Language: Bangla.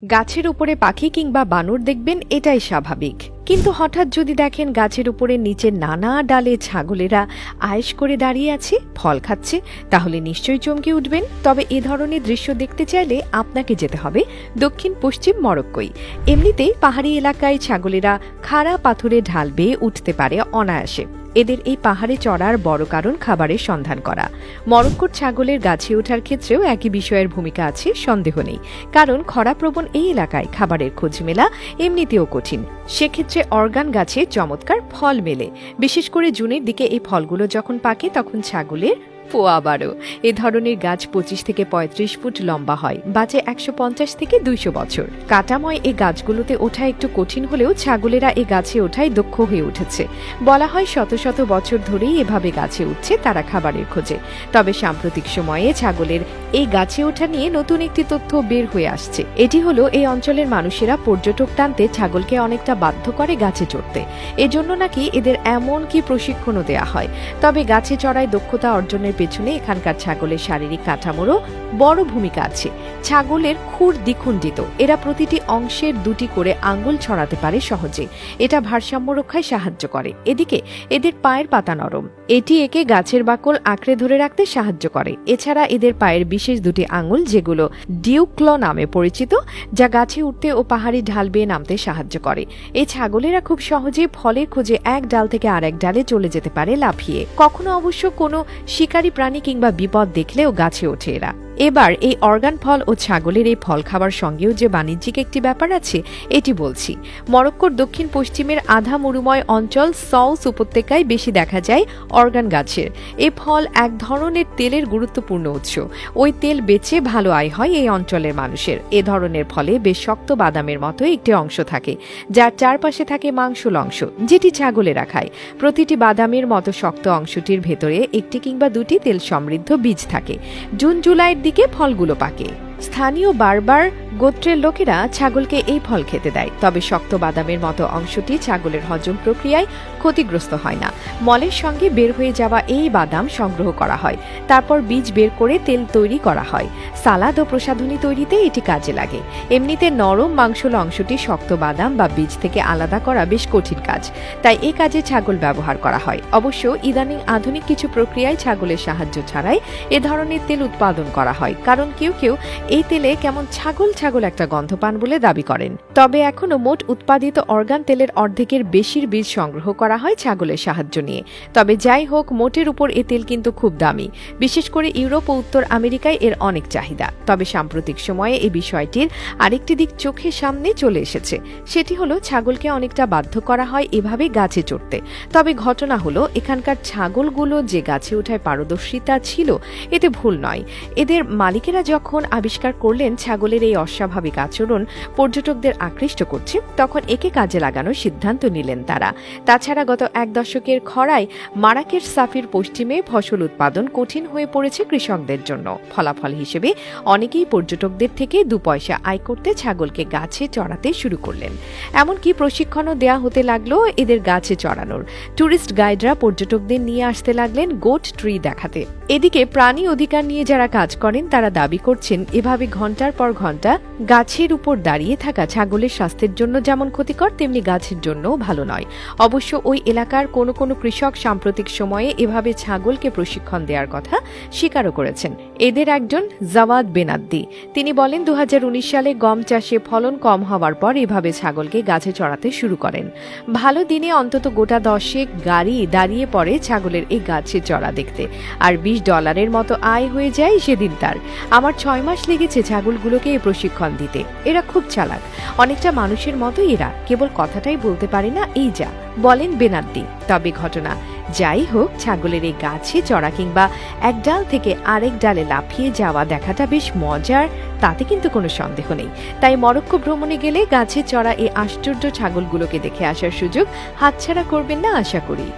গাছের উপরে পাখি কিংবা বানর দেখবেন, এটাই স্বাভাবিক। কিন্তু হঠাৎ যদি দেখেন গাছের উপরে নিচে নানা ডালে ছাগলেরা আয়েশ করে দাঁড়িয়ে আছে, ফল খাচ্ছে, তাহলে নিশ্চয়ই চমকে উঠবেন। তবে এ ধরনের দৃশ্য দেখতে চাইলে আপনাকে যেতে হবে দক্ষিণ পশ্চিম মরক্কোয়। এমনিতেই পাহাড়ি এলাকায় ছাগলেরা খাড়া পাথুরে ঢাল বেয়ে উঠতে পারে অনায়াসে। এদের এই পাহাড়ে চড়ার বড় কারণ খাবারের সন্ধান করা। মরক্কোর ছাগলের গাছে ওঠার ক্ষেত্রেও একই বিষয়ের ভূমিকা আছে, সন্দেহ নেই। কারণ খরাপ্রবণ এই এলাকায় খাবারের খোঁজ মেলা এমনিতেও কঠিন। সেক্ষেত্রে অর্গান গাছে চমৎকার ফল মেলে। বিশেষ করে জুনের দিকে এই ফলগুলো যখন পাকে, তখন ছাগলের পোয়া বারো। এ ধরনের গাছ 25 থেকে 35 ফুট লম্বা হয়, বাঁচে 150 থেকে 200 বছর। কাটাময় এই গাছগুলোতে ওঠা একটু কঠিন হলেও ছাগলেরা এ গাছে ওঠায় দক্ষ হয়ে উঠেছে। বলা হয় শত শত বছর ধরেই এভাবে গাছে উঠছে তারা খাবারের খোঁজে। তবে সাম্প্রতিক সময়ে ছাগলের এই গাছে ওঠা নিয়ে নতুন একটি তথ্য বের হয়ে আসছে। এটি হলো, এই অঞ্চলের মানুষেরা পর্যটক টানতে ছাগলকে অনেকটা বাধ্য করে গাছে চড়তে। এজন্য নাকি এদের এমন কি প্রশিক্ষণও দেয়া হয়। তবে গাছে চড়ায় দক্ষতা অর্জনের পেছনে এখানকার ছাগলের শারীরিক কাঠামোরও বড় ভূমিকা আছে। ছাগলের খুর দ্বিখণ্ডিত, এরা প্রতিটি অংশের 2টি করে আঙ্গুল ছড়াতে পারে সহজে। এটা ভারসাম্য রক্ষায় সাহায্য করে। এদিকে এদের পায়ের পাতা নরম, এটি একে গাছের বাকল আঁকড়ে ধরে রাখতে সাহায্য করে। এছাড়া এদের পায়ের বিশেষ 2টি আঙ্গুল, যেগুলো ডিউক্ল নামে পরিচিত, যা গাছে উঠতে ও পাহাড়ি ঢাল বেয়ে নামতে সাহায্য করে। এই ছাগলেরা খুব সহজে ফলের খোঁজে এক ডাল থেকে আরেক ডালে চলে যেতে পারে লাফিয়ে। কখনো অবশ্য কোনো শিকারী প্রাণী কিংবা বিপদ দেখলেও গাছে ওঠে এরা। এবার এই অর্গান ফল ও ছাগলের এই ফল খাবার সঙ্গেও যে বাণিজ্যিক একটি ব্যাপার আছে, এটি বলছি। মরক্কোর দক্ষিণ পশ্চিমের আধা মরুময় অঞ্চল সউস উপত্যকায় বেশি দেখা যায় অর্গান গাছের। এই ফল এক ধরনের তেলের গুরুত্বপূর্ণ উৎস। ওই তেল বেচে ভালো আয় হয় এই অঞ্চলের মানুষের। এ ধরনের ফলে বেশ শক্ত বাদামের মতো একটি অংশ থাকে, যার চারপাশে থাকে মাংসল অংশ, যেটি ছাগলেরা খায়। প্রতিটি বাদামের মতো শক্ত অংশটির ভেতরে 1টি কিংবা 2টি তেল সমৃদ্ধ বীজ থাকে। জুন জুলাইয়ের দিকে ফলগুলো পাকে। স্থানীয় বারবার গোত্রের লোকেরা ছাগলকে এই ফল খেতে দেয়। তবে শক্ত বাদামের মতো অংশটি ছাগলের হজম প্রক্রিয়ায় ক্ষতিগ্রস্ত হয় না। মলের সঙ্গে বের হয়ে যাওয়া এই বাদাম সংগ্রহ করা হয়, তারপর বীজ বের করে তেল তৈরি করা হয়। সালাদ ও প্রসাধনী তৈরিতে এটি কাজে লাগে। এমনিতে নরম মাংসল অংশটি শক্ত বাদাম বা বীজ থেকে আলাদা করা বেশ কঠিন কাজ, তাই এই কাজে ছাগল ব্যবহার করা হয়। অবশ্য ইদানিং আধুনিক কিছু প্রক্রিয়ায় ছাগলের সাহায্য ছাড়াই এ ধরনের তেল উৎপাদন করা হয়, কারণ কেউ কেউ এই তেলে কেমন ছাগল ছাগল একটা গন্ধ পান বলে দাবি করেন। তবে এখনো মোট উৎপাদিত অর্গান তেলের অর্ধেকের বেশির বীজ সংগ্রহ করা হয় ছাগলের সাহায্য নিয়ে। তবে যাই হোক, মোটের উপর এ তেল কিন্তু খুব দামি। বিশেষ করে ইউরোপ ও উত্তর আমেরিকায় এর অনেক চাহিদা। তবে সাম্প্রতিক সময়ে এই বিষয়টির আরেকটি দিক চোখের সামনে চলে এসেছে। সেটি হলো, ছাগলকে অনেকটা বাধ্য করা হয় এভাবে গাছে চড়তে। তবে ঘটনা হলো, এখানকার ছাগলগুলো যে গাছে ওঠায় পারদর্শিতা ছিল, এতে ভুল নয়। এদের মালিকেরা যখন আবিষ্কার করলেন ছাগলের এই অস্বাভাবিক আচরণ পর্যটকদের আকৃষ্ট করছে, তখন একে কাজে লাগানোর সিদ্ধান্ত নিলেন তারা। তাছাড়া গত 1 দশকের খরায় মারাকেশ সাফির পশ্চিমে ফসল উৎপাদন কঠিন হয়ে পড়েছে কৃষকদের জন্য। ফলাফল হিসেবে অনেকেই পর্যটকদের থেকে 2 পয়সা আয় করতে ছাগলকে গাছে চড়াতে শুরু করলেন। এমনকি প্রশিক্ষণও দেয়া হতে লাগলো এদের গাছে চড়ানোর। ট্যুরিস্ট গাইডরা পর্যটকদের নিয়ে আসতে লাগলেন গোট ট্রি দেখাতে। এদিকে প্রাণী অধিকার নিয়ে যারা কাজ করেন তারা দাবি করছেন, এভাবে ঘন্টার পর ঘন্টা গাছের উপর দাঁড়িয়ে থাকা ছাগলের স্বাস্থ্যের জন্য যেমন ক্ষতিকর, তেমনি গাছের জন্যও ভালো নয়। অবশ্য ওই এলাকার কোনো কোনো কৃষক সাম্প্রতিক সময়ে এভাবে ছাগলকে প্রশিক্ষণ দেওয়ার কথা স্বীকারও করেছেন। এদের একজন জাওয়াদ বেনাদ্দি। তিনি বলেন, 2019 সালে গম চাষে ফলন কম হওয়ার পর এভাবে ছাগলকে গাছে চড়াতে শুরু করেন। ভালো দিনে অন্তত গোটা 10 গাড়ি দাঁড়িয়ে পড়ে ছাগলের এই গাছে চড়া দেখতে, আর $20 মতো আয় হয়ে যায় সেদিন তার। আমার 6 মাস লেগেছে ছাগলগুলোকে এই প্রশিক্ষণ দিতে। এরা খুব চালাক, অনেকটা মানুষের মতো। এরা কেবল কথাটাই বলতে পারে না, এই যা বলেন বেনাদ্দি। তবে ঘটনা যাই হোক, ছাগলের এই গাছে চড়া কিংবা এক ডাল থেকে আরেক ডালে লাফিয়ে যাওয়া দেখাটা বেশ মজার, তাতে কিন্তু কোনো সন্দেহ নেই। তাই মরক্কো ভ্রমণে গেলে গাছে চড়া এই আশ্চর্য ছাগলগুলোকে দেখে আসার সুযোগ হাতছাড়া করবেন না আশা করি।